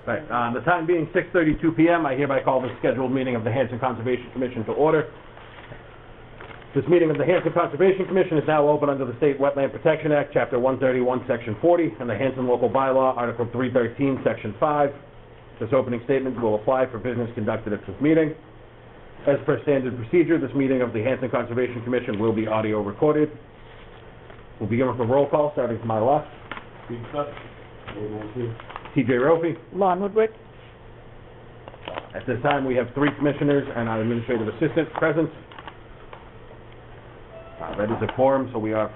Right, the time being 6:32 p.m., I hereby call the scheduled meeting of the Hanson Conservation Commission to order. This meeting of the Hanson Conservation Commission is now open under the State Wetland Protection Act, Chapter 131, Section 40, and the Hanson Local Bylaw, Article 313, Section 5. This opening statement will apply for business conducted at this meeting. As per standard procedure, this meeting of the Hanson Conservation Commission will be audio recorded. We'll begin with a roll call, starting from my left. T.J. Rofi. Lon Woodward. At this time, we have 3 commissioners and our administrative assistant present. That is a quorum, so we are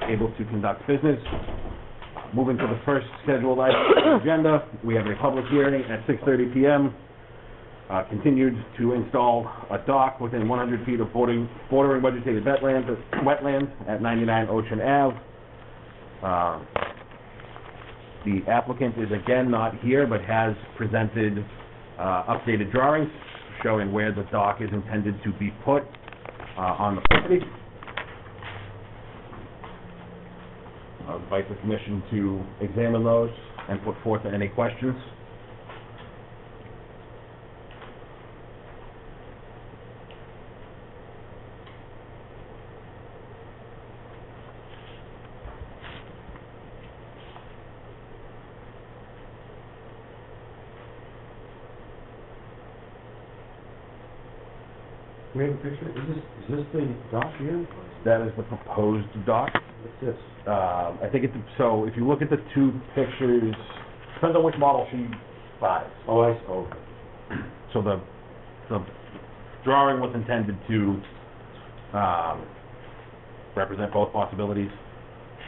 able to conduct business. Moving to the first scheduled item on the agenda, we have a public hearing at 6:30 p.m. Continued to install a dock within 100 feet of bordering vegetated wetlands at 99 Ocean Ave. The applicant is again not here, but has presented updated drawings showing where the dock is intended to be put on the property. I would invite the commission to examine those and put forth any questions. We have a picture. Is this the dock here? That is the proposed dock. What's this? I think it's, so if you look at the 2 pictures, depends on which model she buys. Oh, I see. Oh. So the drawing was intended to represent both possibilities.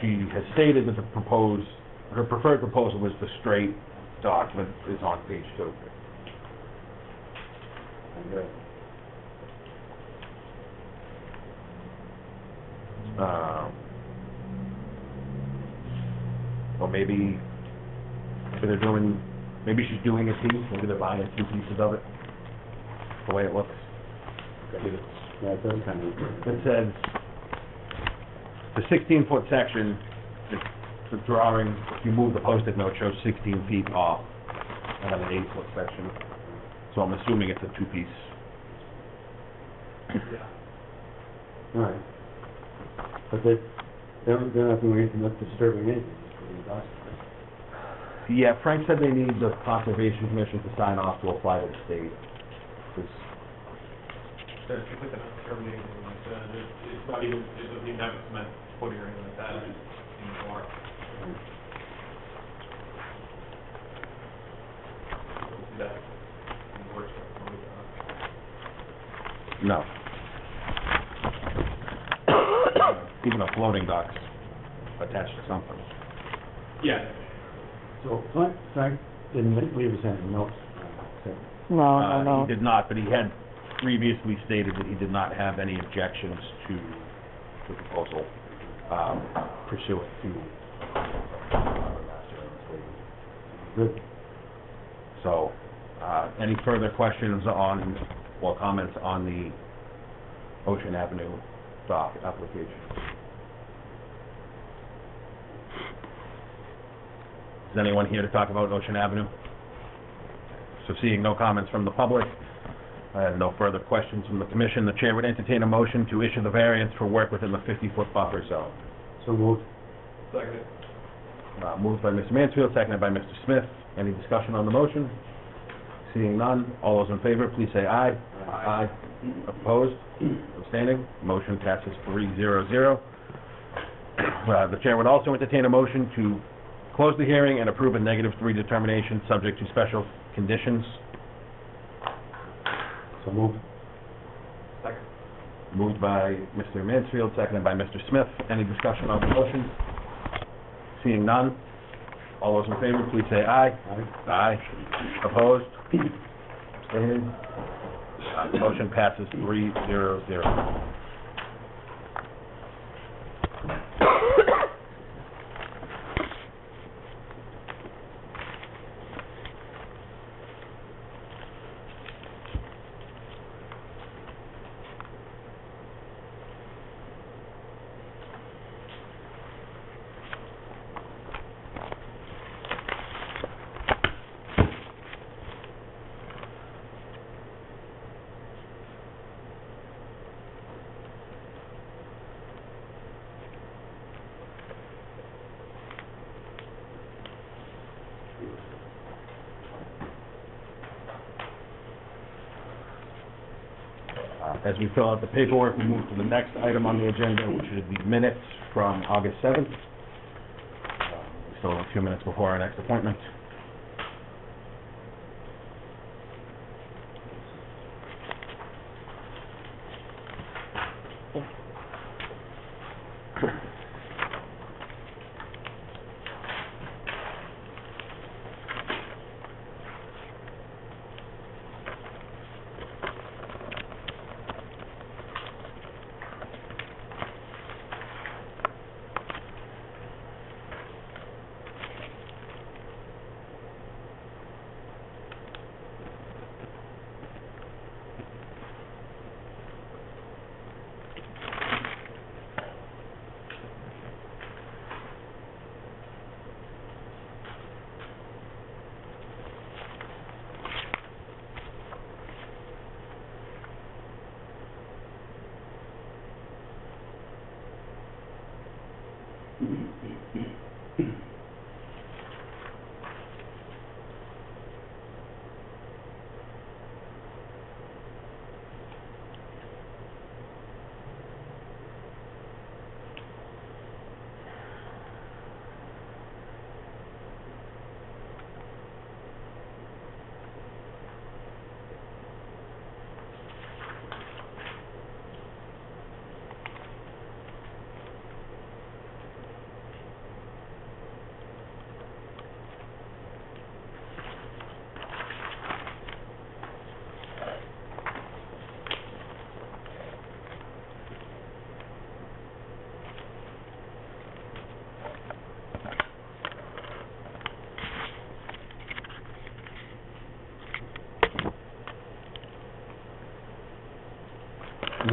She has stated that her preferred proposal is the straight dock that is on page 2. Okay. Or maybe she's doing a piece, maybe they're buying 2 pieces of it, the way it looks. Yeah, it does kind of. It says, the 16-foot section, the drawing, if you move the Post-it note, shows 16 feet off, and then an 8-foot section. So I'm assuming it's a 2-piece. Yeah. All right. But they're not doing anything that's disturbing anything. Yeah, Frank said they need the Conservation Commission to sign off to apply to the state. If you put that on terminating, it's not even, it doesn't even have a cement footing or anything like that anymore. See that in the works. No. Even a floating dock's attached to something. Yeah. So, Frank didn't leave us any notes. No. He did not, but he had previously stated that he did not have any objections to the proposal pursuant to Good. So, any further questions on, or comments on the Ocean Avenue dock application? Is anyone here to talk about Ocean Avenue? So seeing no comments from the public, and no further questions from the commission, the chair would entertain a motion to issue the variance for work within the 50-foot buffer zone. So moved. Second. Moved by Mr. Mansfield, seconded by Mr. Smith. Any discussion on the motion? Seeing none, all those in favor, please say aye. Aye. Opposed? Abstaining? Motion passes 3-0-0. The chair would also entertain a motion to close the hearing and approve a -3 determination subject to special conditions. So moved. Second. Moved by Mr. Mansfield, seconded by Mr. Smith. Any discussion on the motion? Seeing none, all those in favor, please say aye. Aye. Aye. Opposed? Abstaining? Motion passes 3-0-0. As we fill out the paperwork, we move to the next item on the agenda, which is the minutes from August 7th. We still have a few minutes before our next appointment.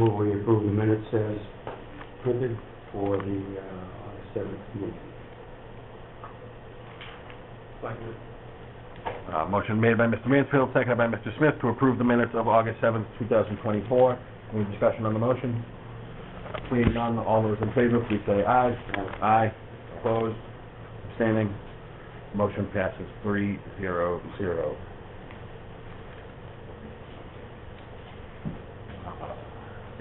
Will we approve the minutes as printed for the August 7th meeting? Second. Motion made by Mr. Mansfield, seconded by Mr. Smith to approve the minutes of August 7th, 2024. Any discussion on the motion? Seeing none, all those in favor, please say aye. Aye. Opposed? Abstaining? Motion passes 3-0-0.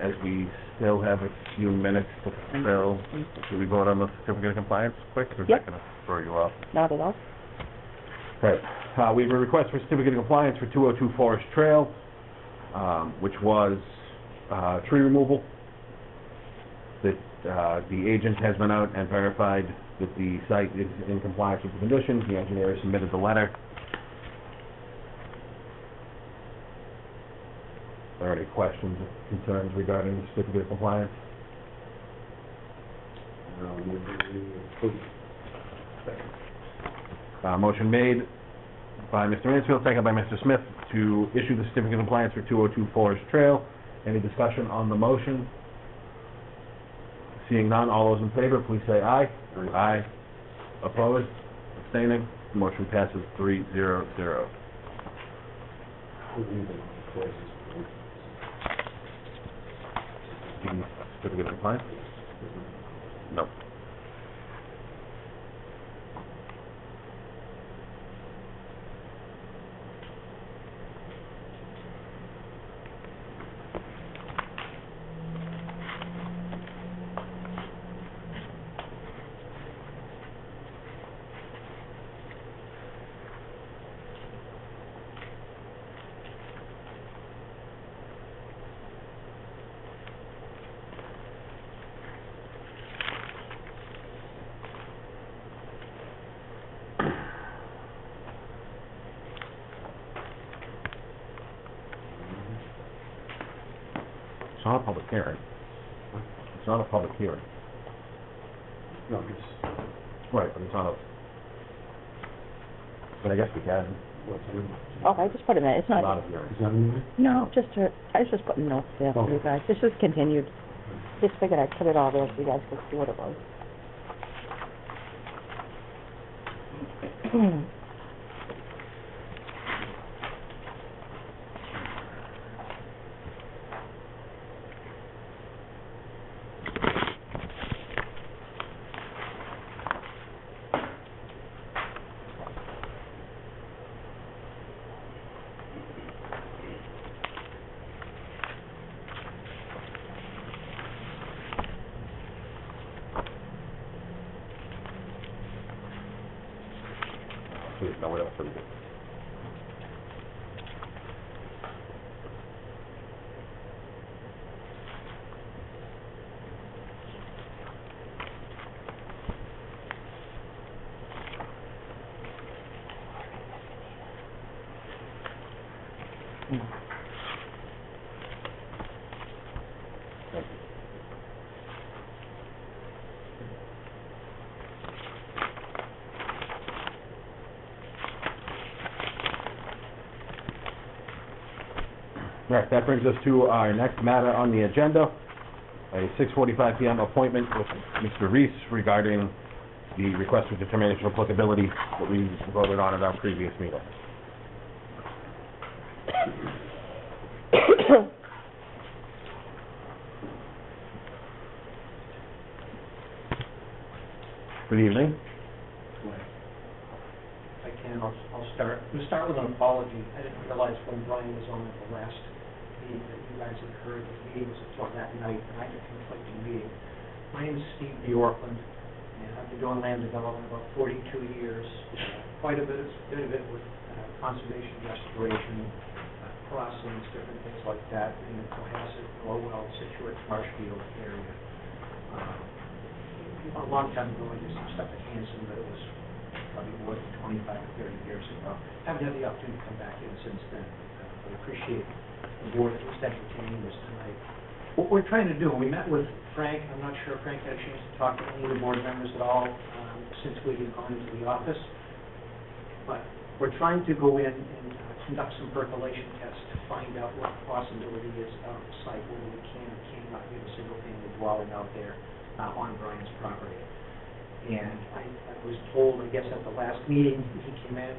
As we still have a few minutes to fill, should we vote on the certificate of compliance quick, or is Yep. that going to throw you off? Not at all. Okay. We have a request for certificate of compliance for 202 Forest Trail, which was tree removal. That the agent has been out and verified that the site is in compliance with the conditions. The engineer submitted the letter. Are there any questions or concerns regarding the certificate of compliance? Motion made by Mr. Mansfield, seconded by Mr. Smith to issue the certificate of compliance for 202 Forest Trail. Any discussion on the motion? Seeing none, all those in favor, please say aye. Aye. Opposed? Abstaining? Motion passes 3-0-0. Certificate of compliance? No. It's not a public hearing. It's not a public hearing. No, it's, Right, but it's not a... But I guess we can. what's in, Oh, I just put it in, it's Not not, a hearing. is that in there? no, just, I was just putting notes there for you guys. This is continued. Just figured I'd put it all there so you guys could see what it was. No, whatever, pretty good. All right, that brings us to our next matter on the agenda, a 6:45 PM appointment with Mr. Reese regarding the request for determination of applicability that we voted on at our previous meeting. Good evening. If I can, I'll start. I'm going to start with an apology. I didn't realize when Brian was on at the last meeting that you guys had heard the meeting was until that night, and I had a conflicting meeting. My name is Steve Bjorklund, and I've been doing land development about 42 years. Quite a bit of it with conservation, restoration, crossings, different things like that in the Cohasset, Lowell, Situate, Marshfield area. A long time ago, I did some stuff at Hanson, but it was probably more than 25 or 30 years ago. Haven't had the opportunity to come back in since then, but I appreciate the board at least entertaining this tonight. What we're trying to do, we met with Frank. I'm not sure if Frank had a chance to talk to any of the board members at all since we had gone into the office, but we're trying to go in and conduct some percolation tests to find out what the possibility is of the site where we can or cannot get a single-family dwelling out there on Brian's property. And I was told, I guess at the last meeting, he came in,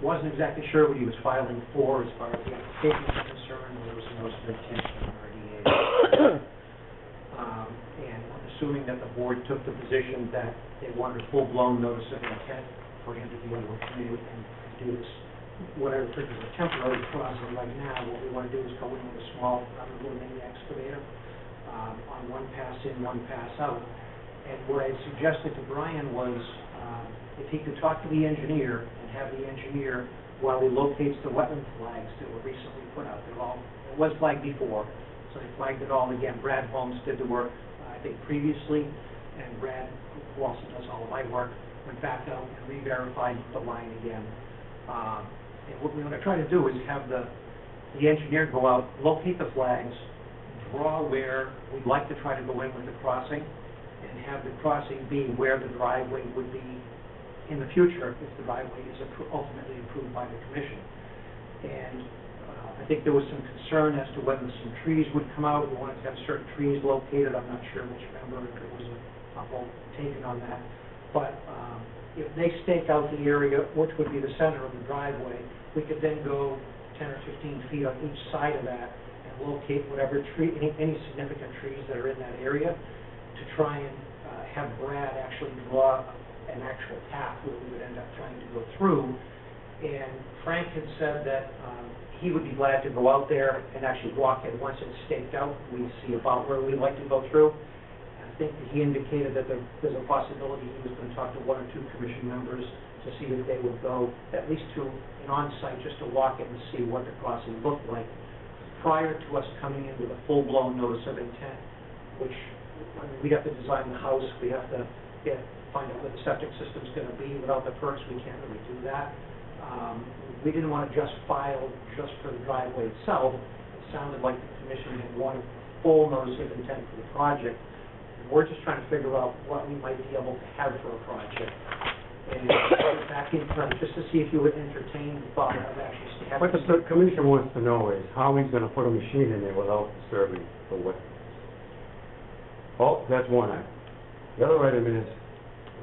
wasn't exactly sure what he was filing for as far as the application was concerned. There was a notice of intent from RDA. And I'm assuming that the board took the position that they wanted a full-blown notice of intent for him to be able to come in and do this, what I refer to as a temporary crossing. Right now, what we want to do is go in with a small, little mini excavator on one pass in, one pass out. And what I suggested to Brian was if he could talk to the engineer and have the engineer, while he locates the wetland flags that were recently put out, it was flagged before, so they flagged it all again. Brad Holmes did the work, I think, previously, and Brad, who also does all of my work, went back out and re-verified the line again. And what we're going to try to do is have the engineer go out, locate the flags, draw where we'd like to try to go in with the crossing, and have the crossing be where the driveway would be in the future if the driveway is ultimately approved by the commission. And I think there was some concern as to whether some trees would come out. We wanted to have certain trees located. I'm not sure which member, if there was a vote taken on that. But if they stake out the area, which would be the center of the driveway, we could then go 10 or 15 feet on each side of that and locate whatever tree, any significant trees that are in that area, to try and have Brad actually draw an actual path where we would end up trying to go through. And Frank had said that he would be glad to go out there and actually walk it once it's staked out. We see about where we'd like to go through. I think that he indicated that there's a possibility he was going to talk to one or two commission members to see if they would go at least to an on-site just to walk it and see what the crossing looked like prior to us coming in with a full-blown notice of intent, which we have to design the house, we have to find out where the septic system's going to be. Without the perks, we can't really do that. We didn't want to just file just for the driveway itself. It sounded like the commission had wanted full notice of intent for the project. And we're just trying to figure out what we might be able to have for a project. And back in front, just to see if you would entertain the thought of actually having... What the commission wants to know is how he's going to put a machine in there without disturbing the wetlands. Oh, that's one item. The other item is,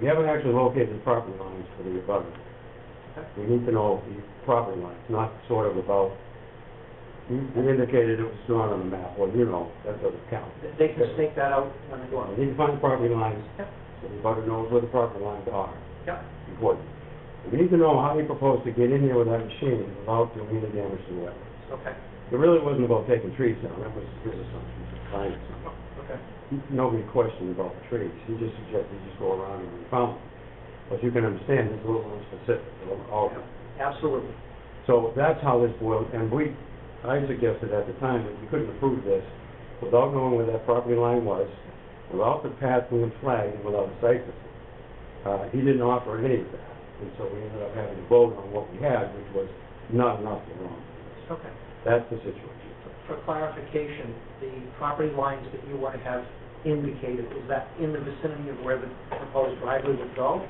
we haven't actually located the property lines for the abutment. We need to know the property lines, not sort of about, you indicated it was drawn on the map. Well, you know, that doesn't count. They can stake that out when they go out. We need to find the property lines, Yep. so the abutter knows where the property lines are. Yep. Important. We need to know how you propose to get in there with that machine without doing any damage to the wetlands. Okay. It really wasn't about taking trees down, that was his assumption, finding some. Okay. Nobody questioned about the trees, he just suggested you just go around and found them. But you can understand, it's a little unspecific, all. Absolutely. So that's how this boiled, and I suggested at the time that we couldn't approve this without knowing where that property line was, without the path being flagged, and without a site visit. He didn't offer any of that, and so we ended up having to vote on what we had, which was not enough for wrong. Okay. That's the situation. For clarification, the property lines that you want to have indicated, is that in the vicinity of where the proposed driveway would go?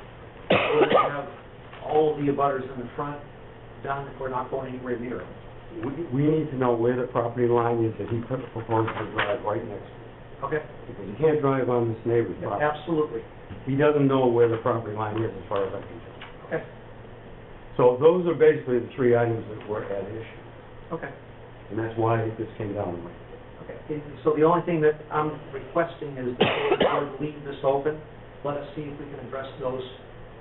Or would it have all of the abutters in the front done if we're not going anywhere near it? We need to know where the property line is that he proposed to drive right next to. Okay? Because you can't drive on this neighbor's property. Absolutely. He doesn't know where the property line is as far as I can tell. Okay. So those are basically the three items that were at issue, Okay. and that's why this came down the way. Okay. So the only thing that I'm requesting is that the board leave this open. Let us see if we can address those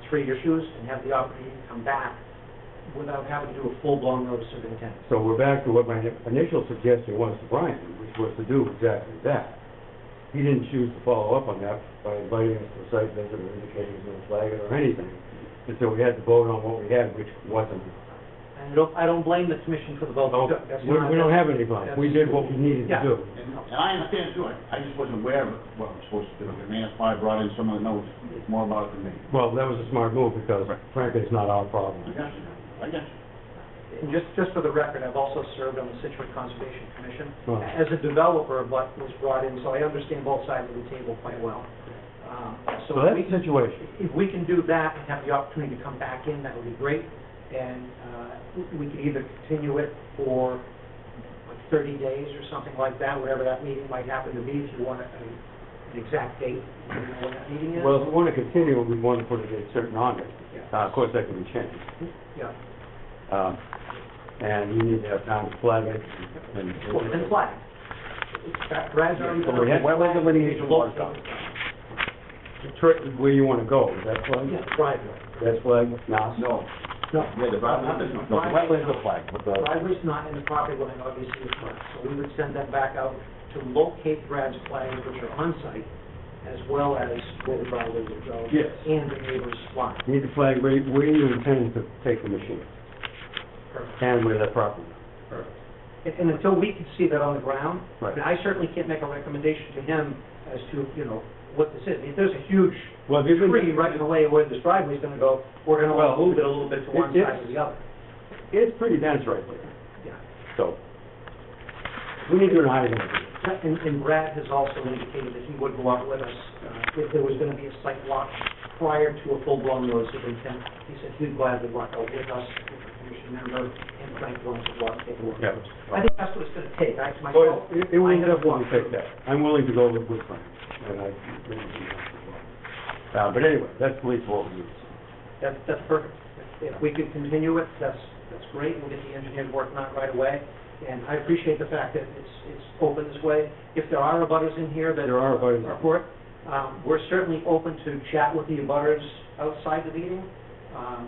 three issues and have the opportunity to come back without having to do a full-blown notice of intent. So we're back to what my initial suggestion was to Brian, which was to do exactly that. He didn't choose to follow up on that by inviting us to a site visit or indicating he was going to flag it or anything. And so we had to vote on what we had, which wasn't. And I don't blame the commission for the vote. So, That's we not- don't have any blame. We did what we needed to Yeah. do. And I understand too, I just wasn't aware of what I'm supposed to do. I mean, that's why I brought in some of the notes, it's more about it than me. Well, that was a smart move because frankly, it's not our problem. I got you, I got you. And just for the record, I've also served on the Situate Conservation Commission Right. as a developer of what was brought in, so I understand both sides of the table quite well. So that's the situation. If we can do that and have the opportunity to come back in, that would be great. And we could either continue it for like 30 days or something like that, whatever that meeting might happen to be, if you want an exact date, you know when that meeting is. Well, if we want to continue, we want to put a date certain on it. Yeah. Of course, that can be changed. Yeah. And you need to have time to flag it and. Well, and flag. Brad's already. Well, we have wetland delineation Look, Where you want to go, is that flag? Yeah, driveway. That's flag? No. No, No. yeah, the driveway, No, no, the wetlands are flagged, but the, Driveway's not in the property line, obviously, it's not. So we would send them back out to locate Brad's flags, which are on site, as well as where the driveway would go. Yes. And the neighbor's line. You need to flag where you intend to take the machine Perfect. and where that property is. And until we can see that on the ground, Right. I mean, I certainly can't make a recommendation to him as to, you know, what this is. If there's a huge Well, if you've been- tree right in the way of where this driveway's gonna go, we're gonna want to move it a little bit to one It's- side or the other. It's pretty dense right there, Yeah. so. We need to do an item. And Brad has also indicated that he would go out with us if there was going to be a site walk prior to a full-blown notice of intent. He said he'd gladly walk out with us, with the commission member, and Frank wants to walk, take a look. Yeah. I think that's what it's going to take. I, Well, myself, it will I have definitely walked take through. that. I'm willing to go with Frank, and I really do that as well. But anyway, that's at least what we need. That's perfect. If we could continue it, that's great. We'll get the engineers working on it right away. And I appreciate the fact that it's open this way. If there are abutters in here that There are abutters. are for it, we're certainly open to chat with the abutters outside the meeting,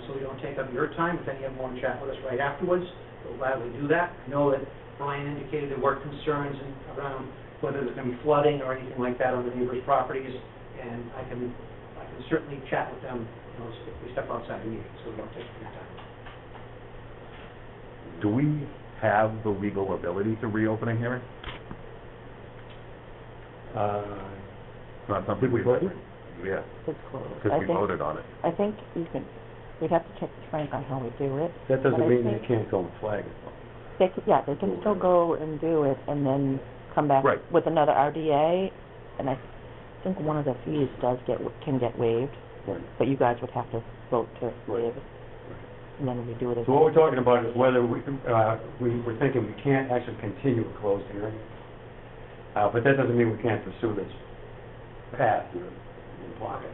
so we don't take up your time. If any of them want to chat with us right afterwards, we'll gladly do that. I know that Brian indicated there were concerns around whether there's going to be flooding or anything like that on the neighbors' properties, and I can certainly chat with them, you know, if we step outside the meeting, so we don't take your time. Do we have the legal ability to reopen a hearing? It's not something Did we vote? Yeah, It's closed. because I we think- voted on it. I think you can, we'd have to check with Frank on how we do it. That But doesn't I mean they think can't go and flag it. They can, yeah, they can still go and do it and then come back Right. with another RDA. And I think one of the fees can get waived, Right. but you guys would have to vote to Right. waive it. And then we do it as. So what we're talking about is whether we're thinking we can't actually continue a closed hearing. But that doesn't mean we can't pursue this path and block it.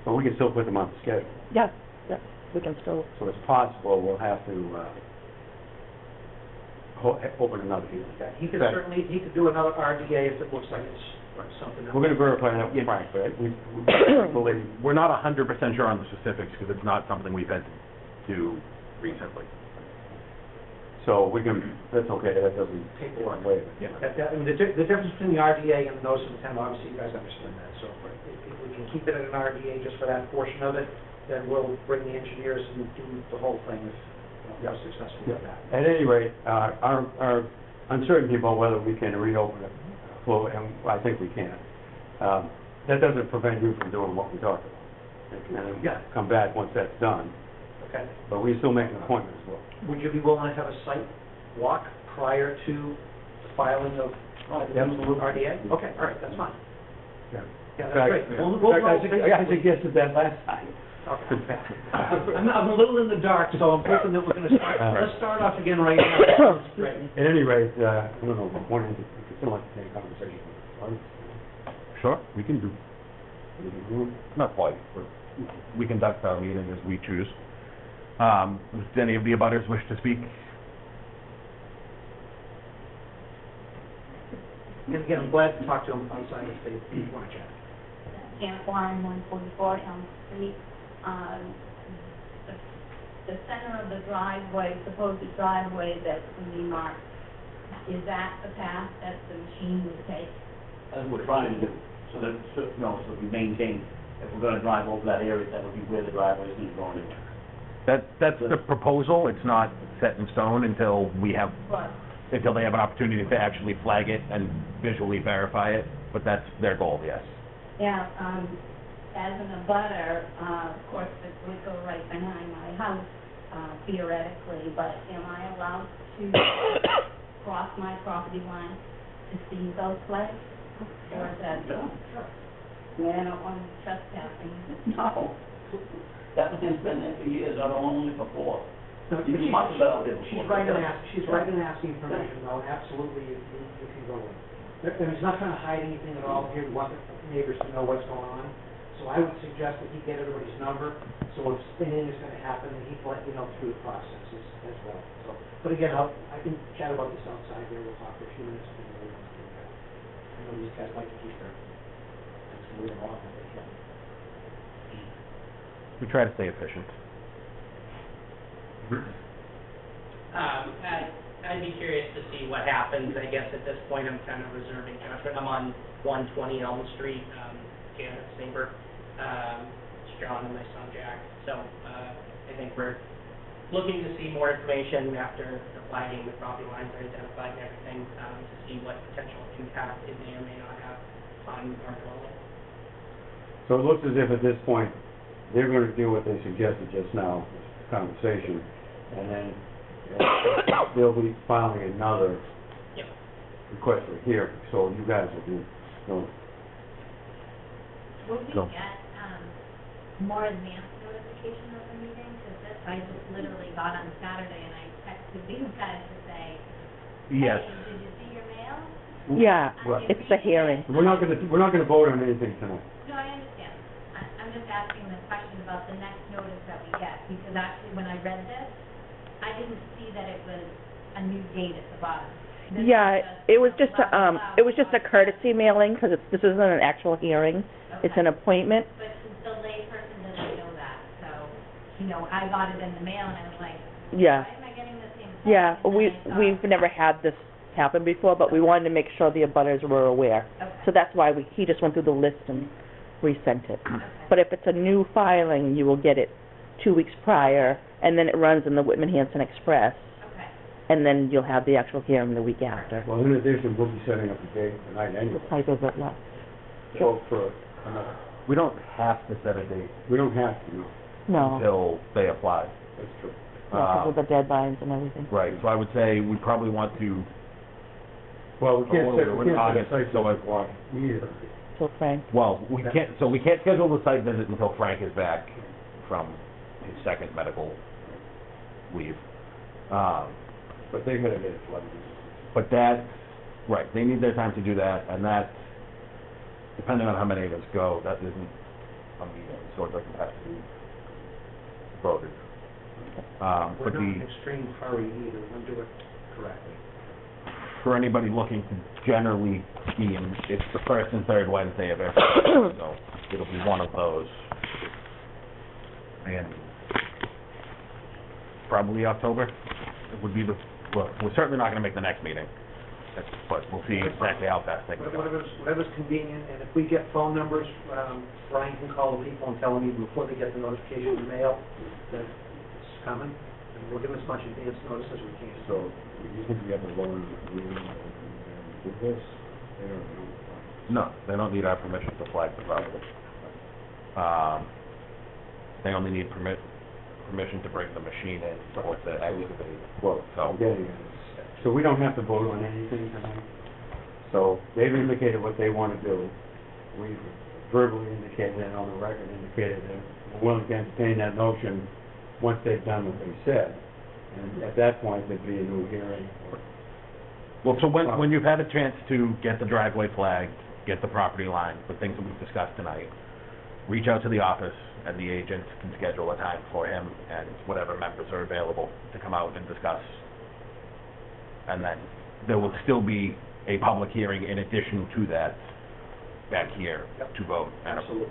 But we can still put them on the schedule. Yeah, we can still, So it's possible we'll have to open another hearing. He could Okay. certainly, he could do another RDA if it looks like it's something. We're going to verify that with Frank, but we believe. We're not 100% sure on the specifics because it's not something we've had to do recently. So we can, that's okay, that doesn't Paperwork. waive it. Yeah. I mean, the difference between the RDA and the notice of intent, obviously, you guys understand that, so if we can keep it at an RDA just for that portion of it, then we'll bring the engineers and do the whole thing if we're successful with that. At any rate, our uncertainty about whether we can reopen it, well, and I think we can, that doesn't prevent you from doing what we talked about. And then come back once that's done, Okay? but we still make an appointment as well. Would you be willing to have a site walk prior to the filing of the Absolutely. RDA? Okay, all right, that's fine. Yeah. Yeah, In that's fact, great. yeah. We'll In fact, I basically- suggested that last time. Okay. I'm a little in the dark, so I'm hoping that we're gonna start, let's start off again right now. Great. At any rate, I don't know, one, you still like to take a conversation. Sure, we can do, not quite, but we conduct our meeting as we choose. Does any of the abutters wish to speak? And again, I'm glad to talk to him outside if they want to chat. Janet Warren, 144 Elm Street. The center of the driveway, supposed driveway that's going to be marked, is that the path that the machine would take? That's what we're trying to do, so that, so we maintain, if we're gonna drive over that area, that would be where the driveway is gonna go anywhere. That's the proposal, it's not set in stone until we have, But, until they have an opportunity to actually flag it and visually verify it, but that's their goal, yes. yeah, as an abutter, of course, it would go right behind my house, theoretically, but am I allowed to cross my property line to see those flags? Or is that, I don't want trespassing. No. That man's been there for years, I've owned it before. No, You she's- must have it. She's right in asking permission, though, absolutely, you can go in. I mean, he's not trying to hide anything at all here, we want the neighbors to know what's going on. So I would suggest that he get everybody's number, so if anything is gonna happen, then he can let you know through the process as well. So, but again, I can chat about this outside here, we'll talk for a few minutes, and then we'll do that. I know these guys like to keep their things moving along if they can. We try to stay efficient. I'd be curious to see what happens. I guess at this point, I'm kind of reserving judgment. I'm on 120 Elm Street, Janet's neighbor, John and my son Jack. So I think we're looking to see more information after the flagging, the property lines are identified and everything, to see what potential impact it may or may not have on our dwelling. So it looks as if at this point, they're gonna do what they suggested just now, this conversation, and then they'll be filing another Yep. request for hearing, so you guys will be, Will we Go. get, more advanced notification of the meeting? Because this, I just literally got on Saturday and I texted these guys to say, Yes. hey, did you see your mail? Yeah, Well, it's the hearing. we're not gonna vote on anything tonight. No, I understand. I'm just asking the question about the next notice that we get, because actually, when I read this, I didn't see that it was a new date at the bottom. This Yeah, it was just a, blah, blah, it was just a blah. courtesy mailing, because this isn't an actual hearing, it's an appointment. But the layperson doesn't know that, so, I got it in the mail and I was like, Yeah, why am I getting the same thing? yeah, And then I thought, we've never had this happen before, but we wanted to make sure the abutters were aware. Okay. So that's why he just went through the list and resent it. Okay. But if it's a new filing, you will get it 2 weeks prior, and then it runs in the Whitman Hanson Express, Okay. and then you'll have the actual hearing the week after. Well, in addition, we'll be setting up a date tonight anyway, The type of it, yeah. so for another, We don't have to set a date we don't have to, no, No, until they apply. that's true. because of the deadlines and everything. Right, so I would say we probably want to, Well, we can't set a August, site so visit walk either. So Frank, well, we can't schedule the site visit until Frank is back from his second medical leave. But they're gonna get it flooded. But that, right, they need their time to do that, and that, depending on how many of us go, that isn't a meeting, so it doesn't have to be voted. We're But not in extreme hurry either, we'll do it correctly. for anybody looking to generally ski, and it's the first and third Wednesday of every month, so it'll be one of those. And probably October would be the well, we're certainly not gonna make the next meeting, but we'll see exactly how fast things go. Whatever's convenient, and if we get phone numbers, Brian can call the people and tell them even before they get the notification in the mail that it's coming, and we'll give them as much advance notice as we can. So, you think we have to vote on the meeting with this? They don't know. No, they don't need our permission to flag the property. They only need permission to bring the machine in or to excavate. Well, So- I'm getting it. So we don't have to vote on anything tonight? So they've indicated what they want to do. We've verbally indicated and on the record indicated that we're willing to entertain that notion once they've done what they said. And at that point, there'd be a new hearing or Well, so when you've had a chance to get the driveway flagged, get the property line, the things that we've discussed tonight, reach out to the office, and the agent can schedule a time for him and whatever members are available to come out and discuss. And then there will still be a public hearing in addition to that back here to vote. And Absolutely.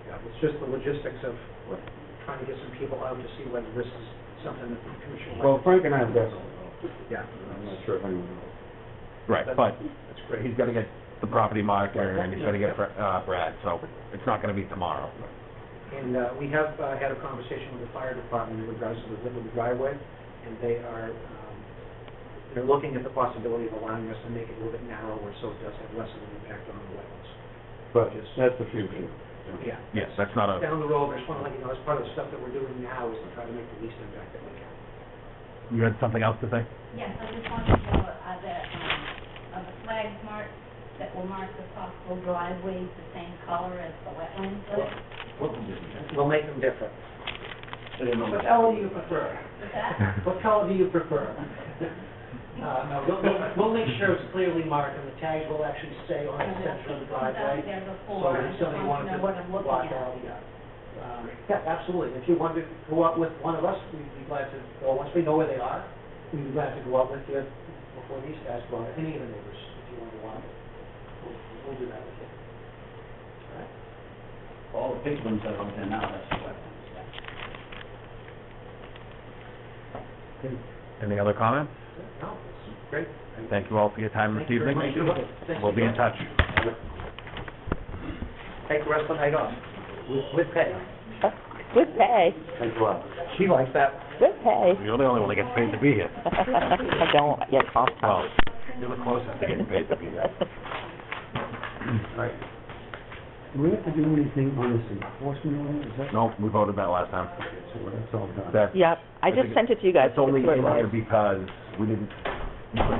Yeah, it's just the logistics of trying to get some people out to see whether this is something that the commission would Well, like. Frank and I definitely know. Yeah. I'm not sure if anyone knows. Right, but That's great. he's gotta get the property marker and he's gotta get Brad, so it's not gonna be tomorrow. And we have had a conversation with the fire department in regards to the width of the driveway, and they're looking at the possibility of allowing us to make it a little bit narrower so it does have less of an impact on the wetlands. But that's the future. Yeah. Yes, that's not a, Down the road, I just want to let you know, as part of the stuff that we're doing now is to try to make the least impact that we can. you had something else to say? Yes, I just wanted to know, are the flags marked, that will mark the possible driveways the same color as the wetlands are? We'll make them different. So they know What exactly. color do you prefer? Is that? What color do you prefer? No, we'll make sure it's clearly marked, and the tags will actually say on the center of the Out driveway. there So before, I if just somebody want to wanted know what I'm to looking block at. out, yeah, absolutely. If you wanted to go out with one of us, we'd be glad to go. Once we know where they are, we'd be glad to go out with you before these guys go out, any of the neighbors, if you want to walk. We'll do that with you. All right? All the big ones that are on there now, that's the wetlands. Any other comments? No, it's great. Thank you all for your time this Thank you very evening. much. Thank you. We'll be in touch. Take the rest of the night off, with pay. With pay, Thanks a lot. She likes that. with pay. You're the only one that gets paid to be here. I don't get off Well, time. you're the closest to getting paid to be here. Right. Do we have to do anything on this enforcement order? Is that? No, we voted that last time. So that's all done. That's, Yep, I just think sent it to you guys. it's only in That's what it here was. because we couldn't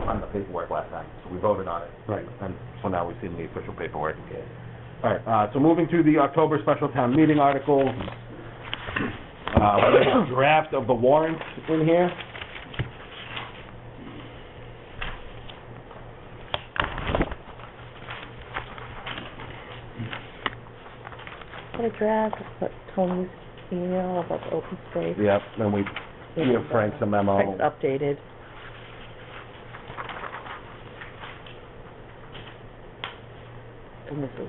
find the paperwork last time, so we voted on it. Right. And so now we've seen the official paperwork. All right, so moving to the October special town meeting articles. We have a draft of the warrants in here. Got a draft, I put Tony's email about the open space. Yep, then we give Frank some memo. Frank's updated. And this is,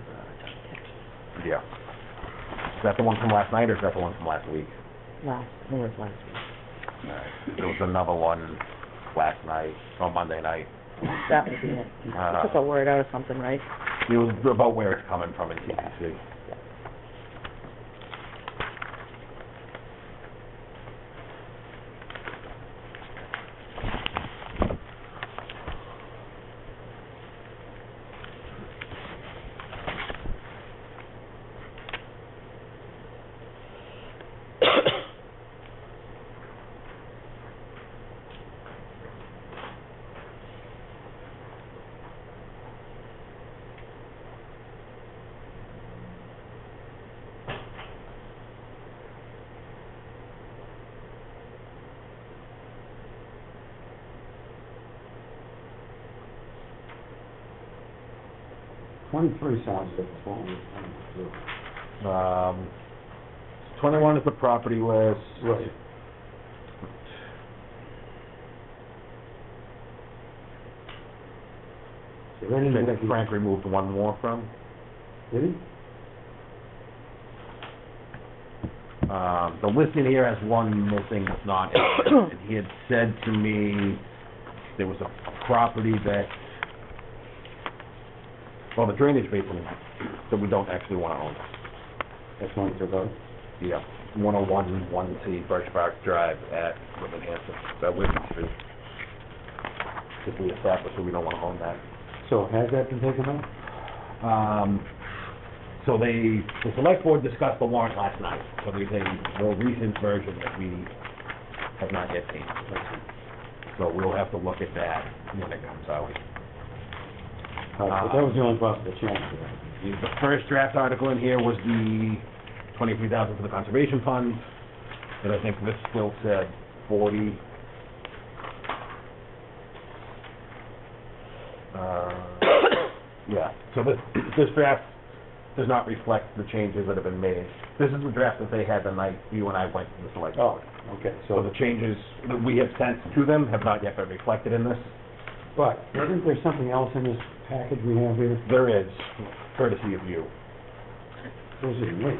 Yeah. Is that the one from last night, or is that the one from last week? I think it was last week. All right. There was another one last night, on Monday night. That would be it. You took a word out or something, right? It was about where it's coming from in TPC. Twenty-three sounds like it's what we want to do. 21 is the property list. Right. Is there anything I think that Frank removed one more from. Did he? The list in here has one missing that's not in it. And he had said to me there was a property that, well, the drainage basin that we don't actually want to own. That's one to go. Yeah, 101, 1C, Birch Park Drive at Hanson, Whitman Street. If we establish that we don't want to own that. So has that been taken out? So the select board discussed the warrant last night, so there's a more recent version that we have not yet seen. So we'll have to look at that when it comes out. But that was the only possible change to that. The first draft article in here was the 23,000 for the conservation fund, and I think this still said 40. Yeah, so this draft does not reflect the changes that have been made. This is the draft that they had the night you and I went to the select board. Oh, okay, So the changes that we have sent to them have not yet been reflected in this. but isn't there something else in this package we have here? There is, courtesy of you. This is me.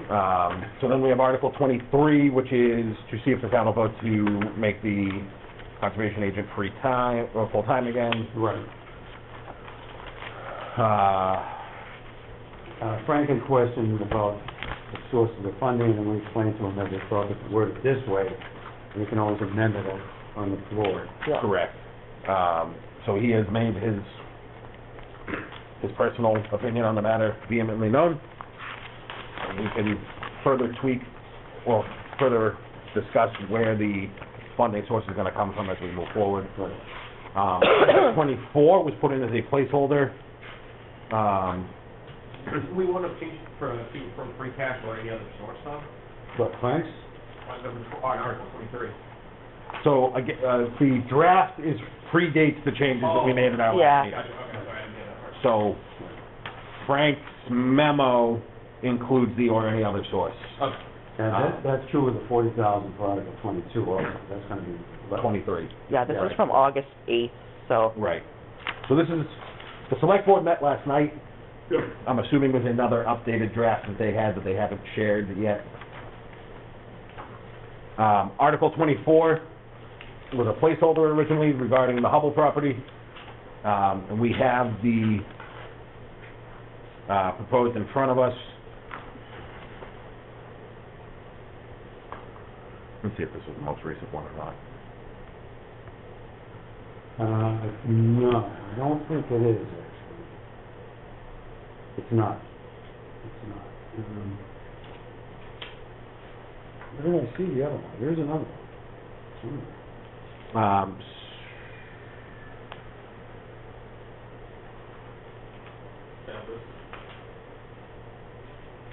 So then we have Article 23, which is to see if the town will vote to make the conservation agent free time, or full-time again. Right. Frank had questions about the source of the funding, and we explained to him that they thought if it worded this way, we can always amend it on the floor. Correct. So he has made his personal opinion on the matter vehemently known. And we can further tweak, or further discuss where the funding source is gonna come from as we move forward. 24 was put in as a placeholder. We want to change from free cash or any other source, though, But Frank's? on Article 23. So, again, the draft predates the changes that we made in our Yeah. last meeting. Gotcha, okay, sorry, I didn't get that part. So, Frank's memo includes the or any other source. Okay. And that's true with the 40,000 for Article 22 also. That's gonna be. 23. Yeah, this is from August 8th, so. Right. So this is, the select board met last night. I'm assuming with another updated draft that they had that they haven't shared yet. Article 24 was a placeholder originally regarding the Hubble property. And we have the proposed in front of us. Let's see if this is the most recent one or not. No, I don't think it is, actually. It's not. It's not. Where did I see the other one? There's another one. Yeah, this.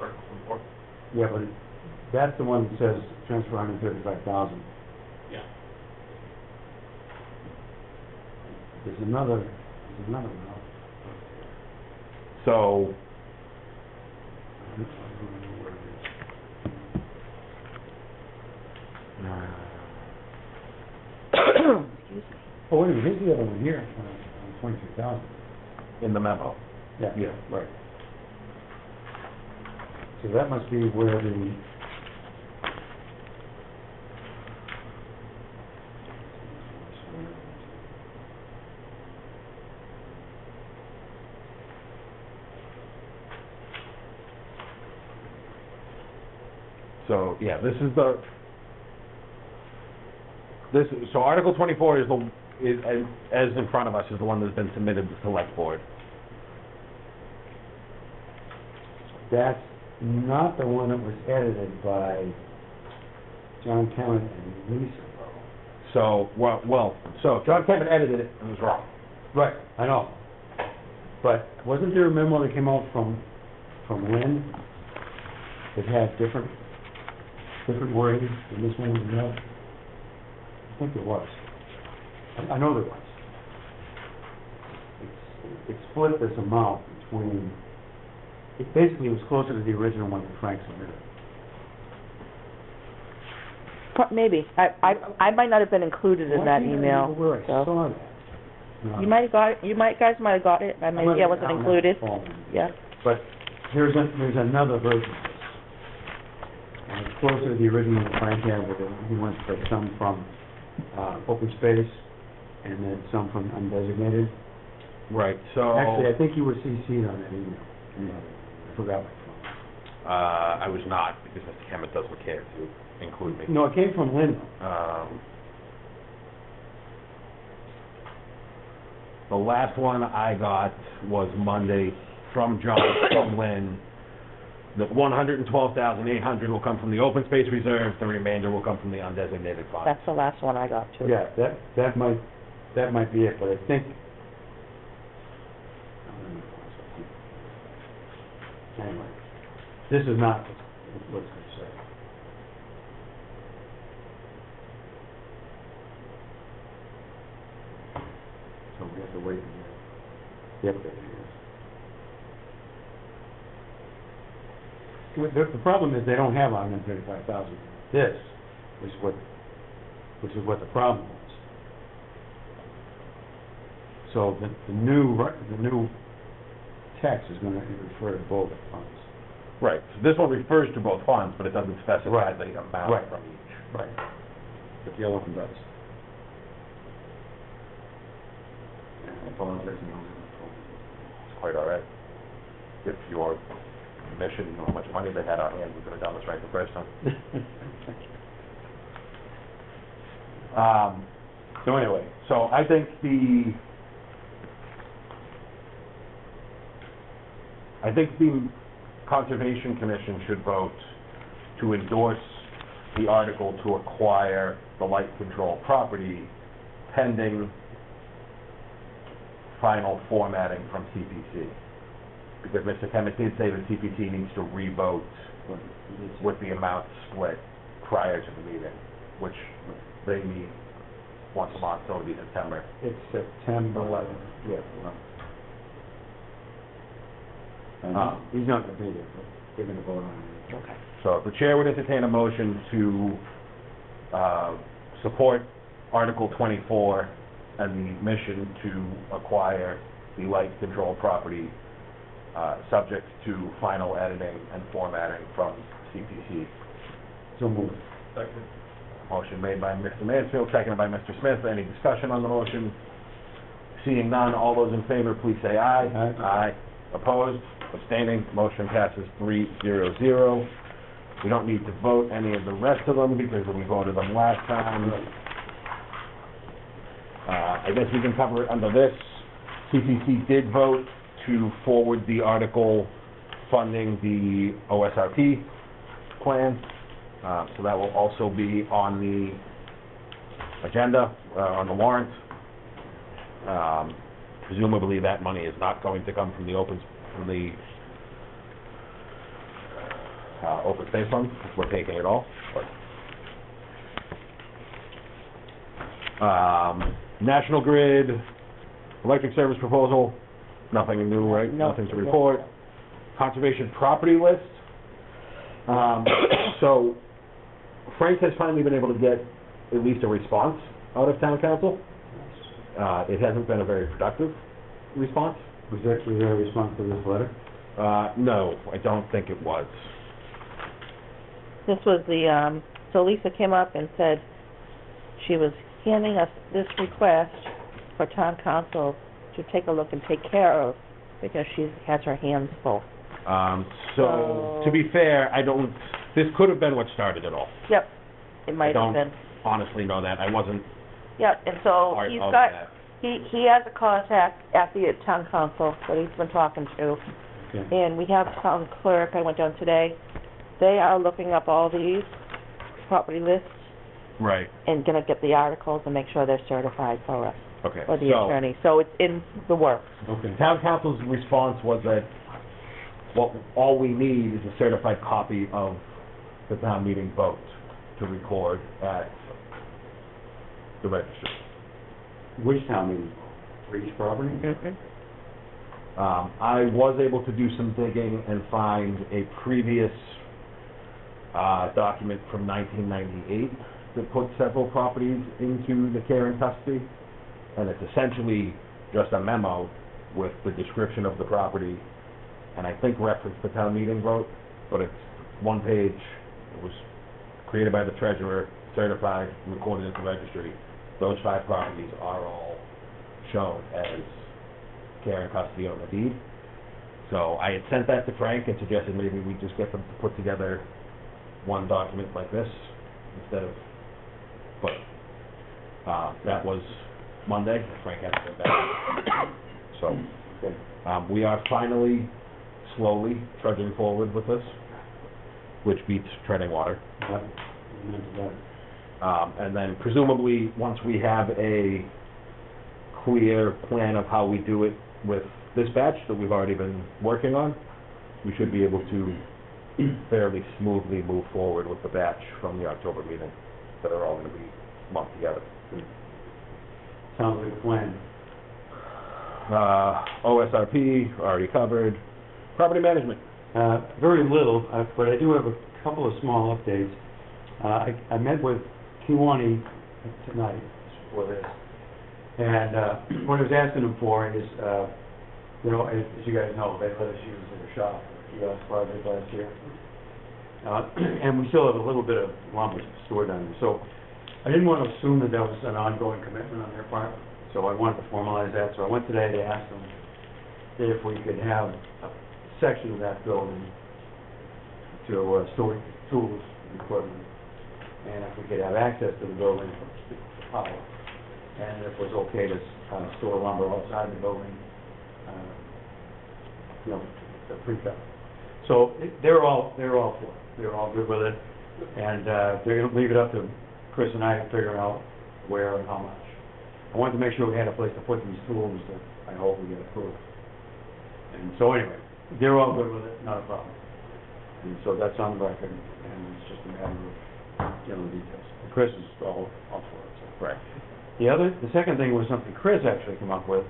Article 24. Yeah, but that's the one that says transfer 135,000. Yeah. There's another one. So, Excuse me. Oh, wait a minute, here's the other one here, 22,000. in the memo. Yeah. Yeah. Right. So that must be where the... So, yeah, this is so Article 24 is as in front of us, is the one that's been submitted to the select board. That's not the one that was edited by John Kemmett and Lisa, though. So, so John Kevin edited it and was wrong. Right, I know. But wasn't there a memo that came out from Lynn that had different wording than this one was about? I think there was. I know there was. It split this amount between, it basically was closer to the original one that Frank submitted. Maybe. I might not have been included in that email, Where I so. saw that. No. You might have got it, guys might have got it, I wasn't included. Yeah. But there's another version of this. And it's closer to the original that Frank had with it. He went for some from open space, and then some from undesignated. Right, so... Actually, I think you were CC'd on that email. I forgot my phone. I was not, because Mr. Kemet doesn't care to include me. No, it came from Lynn. The last one I got was Monday from John, from Lynn. The $112,800 will come from the open space reserve, the remainder will come from the undesignated fund. That's the last one I got too. Yeah, that might be it, but I think... Anyway, this is not what's it say. So we have to wait and get the update here. The problem is they don't have 135,000. This is which is what the problem was. So the new text is going to refer to both funds. Right, so this one refers to both funds, but it doesn't specify Right. the amount Right. from each. Right. But the other one does. I apologize. It's quite all right. If your mission, you know how much money they had on hand, we could have done this right the first time. So anyway, so I think the Conservation Commission should vote to endorse the article to acquire the light control property pending final formatting from CPC. Because Mr. Kemet did say that CPC needs to re-vote with the amount split prior to the meeting, which they meet once a month, so it'll be September. It's September 11th. Yeah. And he's not going to be there, but we're going to vote on it. Okay. So the chair would entertain a motion to support Article 24 and the mission to acquire the light control property subject to final editing and formatting from CPC. So moved. Second. Motion made by Mr. Mansfield, seconded by Mr. Smith. Any discussion on the motion? Seeing none, all those in favor, please say aye. Aye. Aye. Opposed? Abstaining? Motion passes 3-0. We don't need to vote any of the rest of them because we voted them last time. I guess we can cover it under this. CPC did vote to forward the article funding the OSRP plan. So that will also be on the agenda, on the warrant. Presumably that money is not going to come from the open space fund, because we're taking it all. National Grid, electric service proposal, nothing new, right? No. Nothing to report. Conservation property list. So Frank has finally been able to get at least a response out of town council. It hasn't been a very productive response. Was there a response to this letter? No, I don't think it was. This was the, so Lisa came up and said she was handing us this request for town council to take a look and take care of, because she has her hands full. So, to be fair, this could have been what started it all. Yep, it might have been. Honestly know that. I wasn't Yep, and so part he's of got, that. he has a contact at the town council that he's been talking to. Okay. And we have town clerk, I went down today, they are looking up all these property lists Right, and gonna get the articles and make sure they're certified for us, okay. for the attorney. So it's in the works. Okay. Town council's response was that all we need is a certified copy of the town meeting vote to record at the registry. Which town meeting? For each property? Mhm. I was able to do some digging and find a previous document from 1998 that put several properties into the care and custody, and it's essentially just a memo with the description of the property, and I think reference the town meeting vote, but it's one page. It was created by the treasurer, certified, recorded at the registry, those 5 properties are all shown as care and custody on the deed. So I had sent that to Frank and suggested maybe we just get them to put together one document like this instead of, but, that was Monday, Frank had to go back. So, we are finally, slowly trudging forward with this, which beats treading water. Yep. Amen to that. And then presumably, once we have a clear plan of how we do it with this batch that we've already been working on, we should be able to fairly smoothly move forward with the batch from the October meeting that are all going to be lumped together. Sounds like a plan. OSRP, already covered. Property management. Very little, but I do have a couple of small updates. I met with Kiwani tonight for this, and what I was asking them for is, you know, as you guys know, they let us use their shop for the kiosk project last year. And we still have a little bit of lumber stored down there. So I didn't want to assume that that was an ongoing commitment on their part, so I wanted to formalize that. So I went today to ask them if we could have a section of that building to store tools and equipment, and if we could have access to the building for power, and if it was okay to store lumber outside the building, you know, the pre-cut. So they're all for it. They're all good with it, and they're going to leave it up to Chris and I to figure out where and how much. I wanted to make sure we had a place to put these tools that I hope we get approved. And so anyway, they're all good with it, not a problem. And so that's on the record, and it's just a matter of getting the details. And Chris is all for it. So. Right. The second thing was something Chris actually came up with.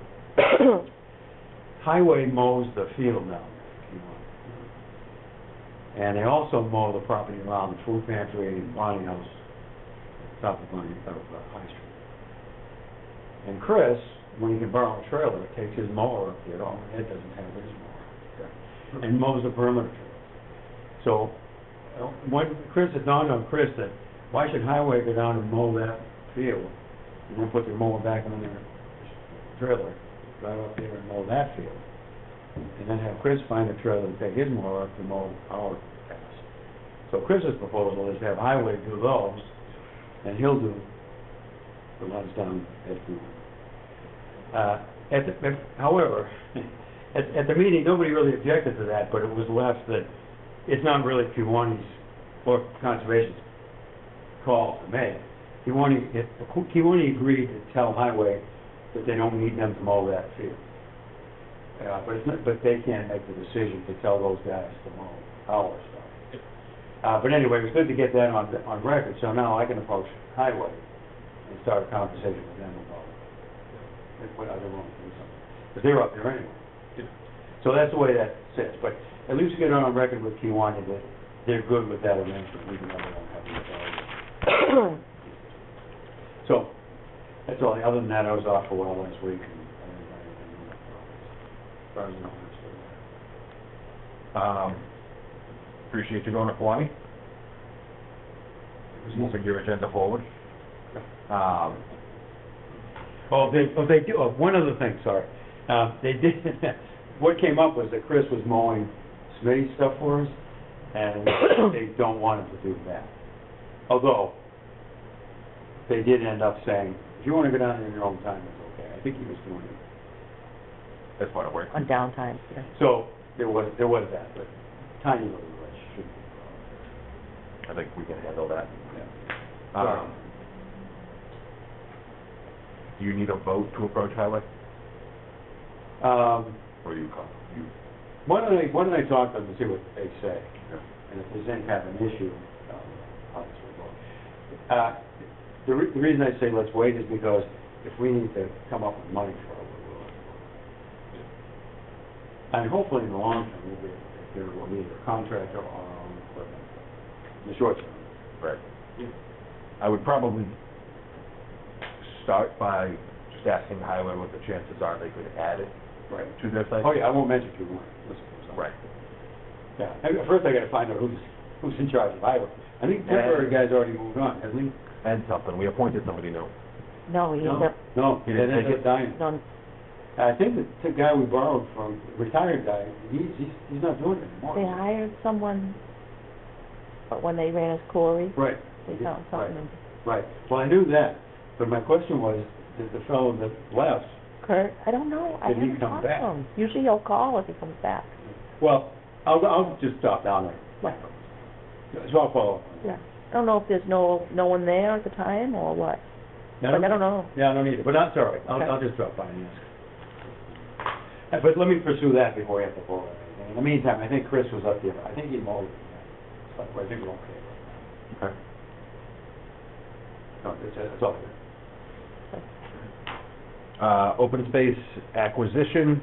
Highway mows the field now, and they also mow the property around the food pantry and Bonnie House, south of High Street. And Chris, when he can borrow a trailer, takes his mower up there. Oh, Ed doesn't have his mower, and mows the perimeter trail. So, when Chris, it dawned on Chris that why should Highway go down and mow that field, and then put their mower back on their trailer, drive up there and mow that field, and then have Chris find a trailer and take his mower up to mow our pass. So Chris's proposal is to have Highway do those, and he'll do the ones down at the, however, at the meeting, nobody really objected to that, but it was left that it's not really Kiwani's or Conservation's call to make. Kiwani agreed to tell Highway that they don't need them to mow that field. But they can't make the decision to tell those guys to mow our stuff. But anyway, it was good to get that on record, so now I can approach Highway and start a conversation with them about what other wrong to do something. Because they're up there anyway. So that's the way that sits. But at least get on record with Kiwani that they're good with that arrangement, even though they don't have the authority. So, that's all. Other than that, I was off for a while last week. And as far as I know, that's Appreciate you going to Hawaii. Moving your agenda forward. they do. One other thing, sorry. They did. What came up was that Chris was mowing Smitty's stuff for us, and they don't want him to do that. Although they did end up saying, if you want to go down there in your own time, it's okay. I think he was doing it. That's part of work. On downtime, yeah. So there was that, but tiny little glitch shouldn't be a problem. I think we can handle that. Yeah. Do you need a vote to approach Highway? Or you call? Why don't I talk to them and see what they say? And if there's any kind of an issue, how this will go. The reason I say let's wait is because if we need to come up with money for it, we will. And hopefully in the long term, we'll be able to either a contractor or our own equipment. In the short term. Right. I would probably start by just asking Highway what the chances are they could add it to their site. Oh yeah, I won't mention too much. Right. Yeah. First I got to find out who's in charge of Highway. I think temporary guy's already moved on, hasn't he? And something. We appointed somebody new. No, he ended up, No, He they didn't ended take up dying. no, I think the guy we borrowed from, retired guy, he's not doing it anymore. they hired someone, but when they ran his quarry, Right. they found something. and Right. Well, I knew that, but my question was, did the fellow that left, Kurt, I don't know, I Did he haven't come talked to back? him. Usually he'll call if he comes back. well, I'll just stop down there. Right. So I'll follow up. Yeah. I don't know if there's no one there at the time or what. Yeah, Like, I don't know. Yeah, I don't either, but that's all right. Okay. I'll just drop by and ask. But let me pursue that before we have to vote on anything. In the meantime, I think Chris was up there. I think he mowed it. So I think we're okay. Okay. No, that's all good. Open space acquisition,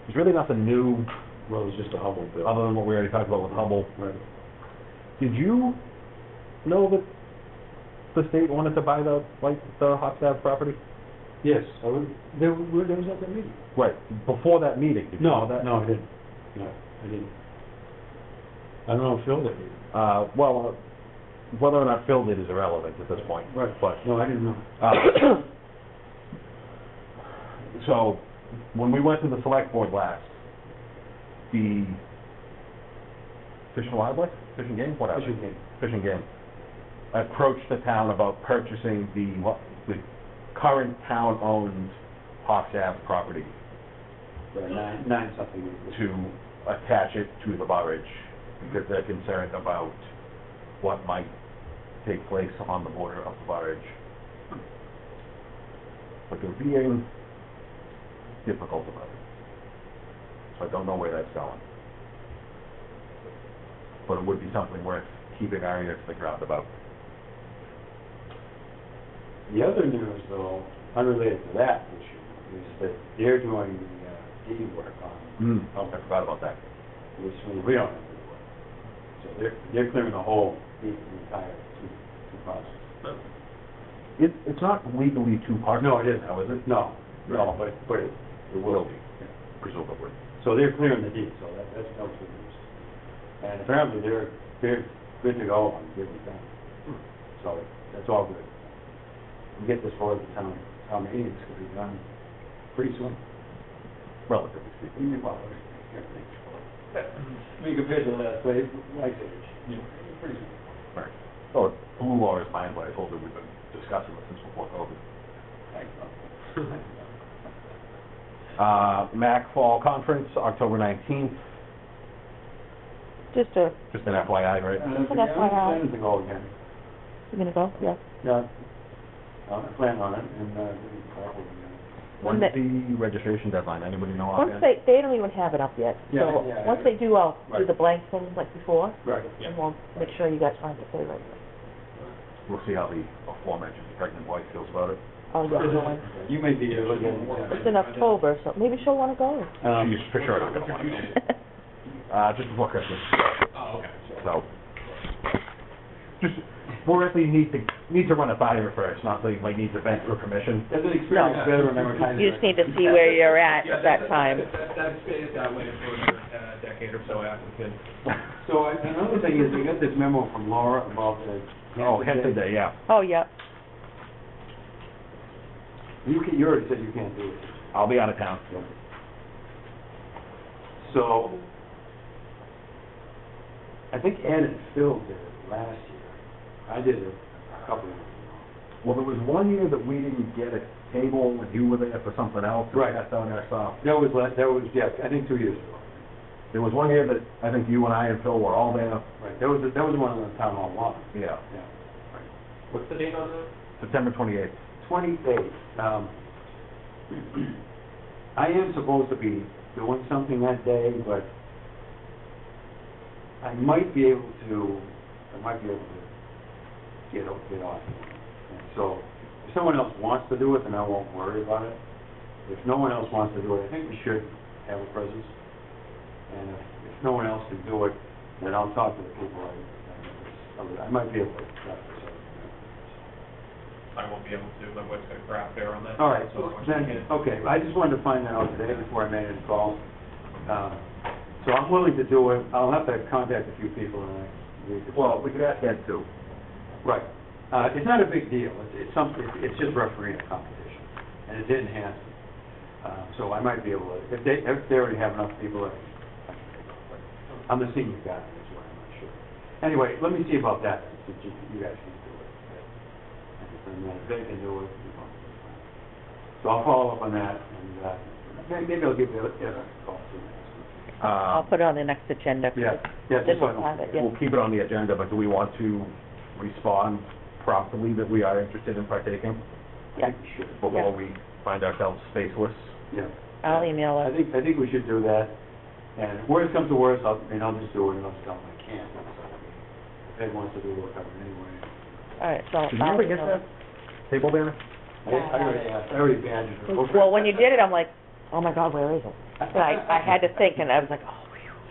there's really nothing new, Well, it's just a Hubble bill. other than what we already talked about with Hubble. Right. Did you know that the state wanted to buy the Hopstaff property? Yes, there was at the meeting. Right, before that meeting, did you know that? No, I didn't. No, I didn't. I don't know if Phil did. Well, whether or not Phil did is irrelevant at this point. Right. But, No, I didn't know. so, when we went to the select board last, the Fish and Wildlife, Fish and Game, whatever. Fishing game. Fish and Game, approached the town about purchasing the current town-owned Hawks Ave property Nine something. to attach it to the barrage, because they're concerned about what might take place on the border of the barrage. But they're being difficult about it. So I don't know where that's going. But it would be something worth keeping our ear to the ground about. The other news, though, unrelated to that issue, is that they're doing the deed work on, I forgot about that. which means we don't have to do it. So they're clearing the whole, the entire two process. It's not legally two parcels. No, it isn't. Now, is it? No, but it will be. Presumably. So they're clearing the deed, so that's no good news. And apparently they're good to go on getting it done. So that's all good. We get this forward to town meeting, it's gonna be done pretty soon. Relatively speaking. Well, we compared to the last place, like age, pretty soon. Right. Oh, it blew Laura's mind when I told her we've been discussing it since before COVID. MAC Fall Conference, October 19th, Just a, just an FYI, right? Just an FYI. I'm planning to go again. you gonna go? Yeah. Yeah, I plan on it, and, we probably, When's the registration deadline? Anybody know Once offhand? they don't even have it up yet. Yeah, So, yeah, once yeah. they do, I'll do Right. the blank thing like before, right. and we'll make sure you guys find it there right. We'll see how the aforementioned pregnant wife feels about it. Oh, yeah, no one. You may be able to get It's in October, so maybe she'll wanna go. She's for sure not gonna want to go. Just before Christmas. Oh, okay. So, just, we'll actually need to run it by her first, not that like need to beg for permission. As an experience, No. better remember kind of. You just need to see where you're at Yeah, at that time. That stays that way for a decade or so after the kid. So another thing is, we got this memo from Laura about the. Oh, Hanson Day, yeah. Oh, yeah. You already said you can't do it. I'll be out of town. So, I think Ed and Phil did it last year. I did it a couple of years ago. Well, there was one year that we didn't get a table and you were there for something else. Right. That's down our stuff. That was, yeah, I think 2 years ago. There was one year that I think you and I and Phil were all there. Right, that was one on the town hall lawn. Yeah. Yeah. What's the date on that? September 28th. 28th. I am supposed to be doing something that day, but I might be able to get off. And so, if someone else wants to do it, then I won't worry about it. If no one else wants to do it, I think we should have a presence. And if no one else can do it, then I'll talk to the people I might be able to. I won't be able to, my wife's got a craft fair on that. All right, So then, okay, I just wanted to find that out today before I made any calls. So I'm willing to do it. I'll have to contact a few people and Well, we could ask Ed too. right. It's not a big deal, it's something, it's just refereeing a competition, and it didn't Hanson. So I might be able to, if they already have enough people, I can take it, but I'm the senior guy, that's why I'm not sure. Anyway, let me see about that, since you guys can do it. And if they can do it, you know. So I'll follow up on that, and maybe I'll give you a call soon. I'll put it on the next agenda. 'cause Yeah, it just didn't so I have it, don't. yeah. We'll keep it on the agenda, but do we want to respond promptly that we are interested in partaking? Yeah. I think we should. Before Yeah. we find ourselves spaceless? Yeah. I'll email I her. think we should do that, and if worst comes to worst, I'll just do it, and I'll just tell them I can't. If Ed wants to do it, we'll cover it anyway. All right, so Did you I'll ever get email that her. table banner? I already badgered her. Well, when you did it, I'm like, oh my God, where is it? And I had to think, and I was like, oh,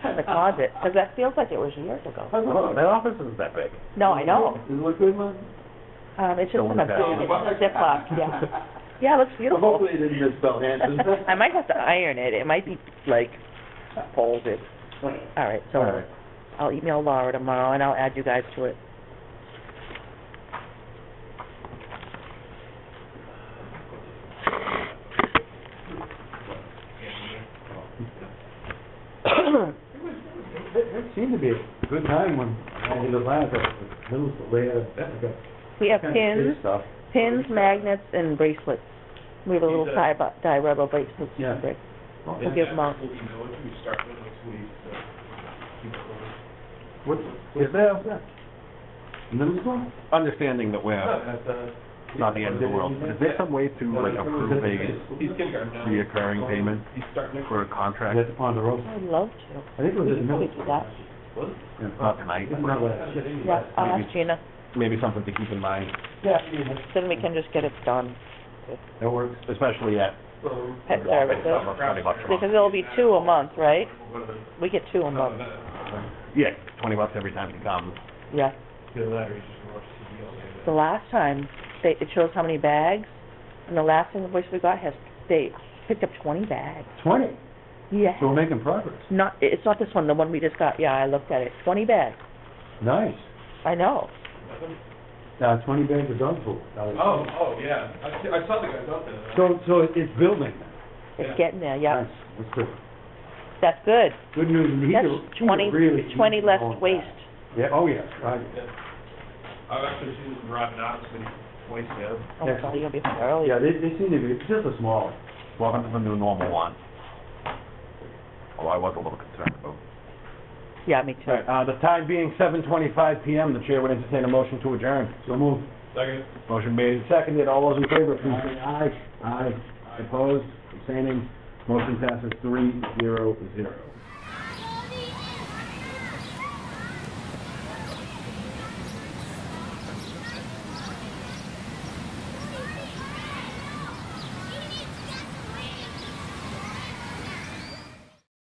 phew, in the closet, because that feels like it was years ago. Oh, that office isn't that big. No, I know. Does it look good, man? It's just Still in a in the big, bag. it's a Ziploc, yeah. Yeah, it looks Well, beautiful. hopefully it didn't misspell Hanson. I might have to iron it. It might be, like, folded. All right, so All right. I'll email Laura tomorrow, and I'll add you guys to it. It seemed to be a good time when I did it last, the middle school, they had, We have kind of pins, big stuff. magnets, and bracelets. We have a little tie rubber bracelets Yeah. and bracelets. We'll give them out. We'll email it, we start with next week, so keep it going. What, is that? Middle school? Understanding that we're At the, not the end of the world, is there some way to, like, approve a he's kindergarten now. reoccurring payment He's starting next for a contract? That's Ponderosa. I'd love to. I think it was We in can middle probably do school. that. Was it? Not tonight. Not last year. Yeah, I'll ask Gina, Maybe something to keep in mind, Yeah, then we can just get it done. that works. especially at Pet services. almost $20 a month. Because it'll be 2 a month, right? What are the, We get 2 a month. Yeah, $20 every time you come. Yeah. the letter, he's just watched the The last time, it shows how many bags, and the last invoice we got they picked up 20 bags. 20, Yeah. so we're making progress. It's not this one, the one we just got. Yeah, I looked at it. 20 bags. Nice. I know. 20 bags of dog food. Yeah, I saw the guys out there. So it's building. It's Yeah. getting there, yeah. Nice, that's good. That's good. Good news, and That's he's a really... 20 less going waste. fast. Yeah, oh yeah, right. I've actually seen them driving out, it's been twice now. Oh, my God, you're gonna be home early. Yeah, they seem to be, it's just a small. Welcome to the new normal one. Although I was a little concerned about. Yeah, me too. All right, the time being 7:25 PM, the chair would entertain a motion to adjourn. So move. Second. Motion made and seconded. All those in favor, please say aye. Aye. Opposed, abstaining, motion passes 3-0-0.